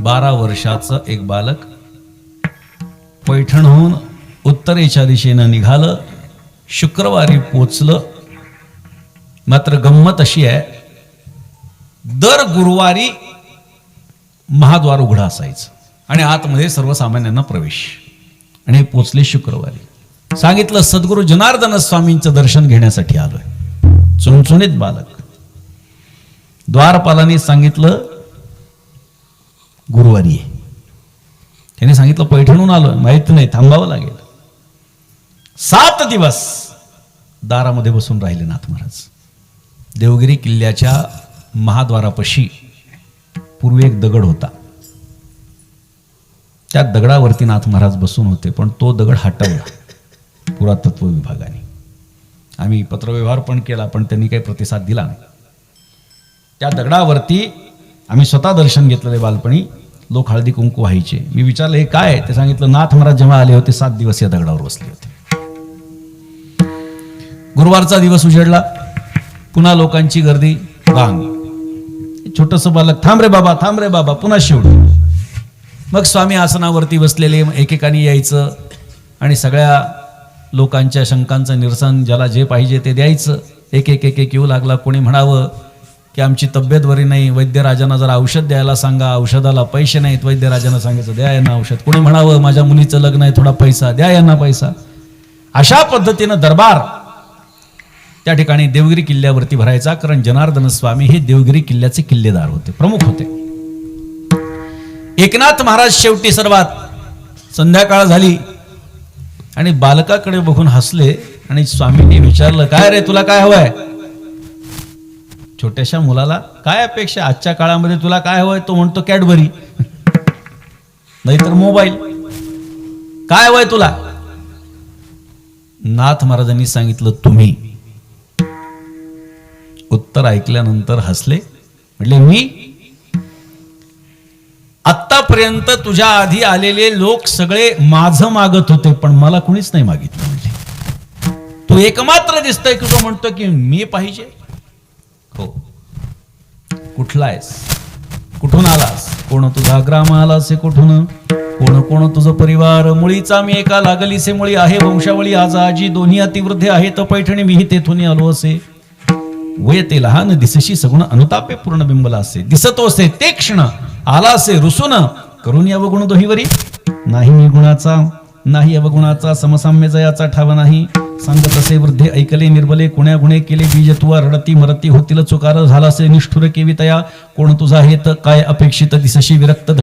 12 वर्षाचं एक बालक पैठणहून उत्तरेच्या दिशेनं निघालं. शुक्रवारी पोचलं. मात्र गंमत अशी आहे, दर गुरुवारी महाद्वार उघडा असायचं आणि आतमध्ये सर्वसामान्यांना प्रवेश. आणि हे पोचले शुक्रवारी. सांगितलं सद्गुरू जनार्दन स्वामींचं दर्शन घेण्यासाठी आलोय. चुणचुणीत बालक. द्वारपालांनी सांगितलं गुरुवारी आहे. त्याने सांगितलं पैठणहून आलोय, माहित नाही, थांबावं लागेल. 7 दिवस दारामध्ये बसून राहिले नाथ महाराज. देवगिरी किल्ल्याच्या महाद्वारापाशी पूर्वी एक दगड होता. त्या दगडावरती नाथ महाराज बसून होते, पण तो दगड हटवला पुरातत्व विभागाने. आम्ही पत्रव्यवहार पण केला, पण त्यांनी काही प्रतिसाद दिला नाही. त्या दगडावरती आम्ही स्वतः दर्शन घेतलेले. बालपणी लोक हळदी कुंकू व्हायचे. मी विचारलं हे काय? ते सांगितलं नाथ महाराज जेव्हा आले होते 7 दिवस या दगडावर बसले होते. गुरुवारचा दिवस उजेडला. पुन्हा लोकांची गर्दी, रांग. छोटस बालक, थांब रे बाबा, थांब रे बाबा. पुन्हा शेवटी मग स्वामी आसनावरती बसलेले एकेकाने यायचं आणि सगळ्या लोकांच्या शंकांचं निरसन, ज्याला जे पाहिजे ते द्यायचं. एक येऊ लागला. कोणी म्हणावं की आमची तब्येत बरी नाही, वैद्यराजांना जरा औषध द्यायला सांगा, औषधाला पैसे नाहीत, वैद्यराजांना सांगायचं द्या यांना औषध. कोणी म्हणावं माझ्या मुलीचं लग्न आहे, थोडा पैसा द्या यांना पैसा. अशा पद्धतीनं दरबार त्या ठिकाणी देवगिरी किल्ल्यावरती भरायचा. कारण जनार्दन स्वामी हे देवगिरी किल्ल्याचे किल्लेदार होते, प्रमुख होते. एकनाथ महाराज शेवटी सर्वात संध्याकाळ झाली आणि बालकाकडे बघून हसले आणि स्वामींनी विचारलं काय रे तुला काय हवंय? छोट्याशा मुलाला काय अपेक्षा आजच्या काळामध्ये, तुला काय हवंय? तो म्हणतो कॅडबरी नाहीतर मोबाईल. काय हवंय तुला? नाथ महाराजांनी सांगितलं तुम्ही. उत्तर ऐकल्यानंतर हसले. म्हटले मी? आतापर्यंत तुझ्या आधी आलेले लोक सगळे माझं मागत होते, पण मला कुणीच नाही मागितलं. म्हणजे तू एकमात्र दिसतोय की तो म्हणतो की मी पाहिजे. हो. कुठला आहेस? कुठून आलास? कोण तुझा ग्राम आलास? कुठून? कोण कोण तुझं परिवार? मुळीचा मी एका लागलीसे मुळी आहे वंशावळी. आज आजी दोन्ही अतिवृद्धे आहेत पैठणी, मीही तेथून आलो असे. वय ते लहान दिसशी सगुण अनुतापे पूर्ण बिंबला असे. दिसतो असे ते क्षण आला असे रुसून करून या अवगुण दोहीवरी. नाही मी गुणाचा नाही अवगुणाचा, समसाम्य जयाचा ठाव नाही. सांगत असे वृद्धे ऐकले निर्बले, कुण्या गुणे केले बीज तुवा. रडती मरती होतील चुकार झाला असे निष्ठुर केवी तया. कोण तुझा हेत काय अपेक्षित दिसशी विरक्त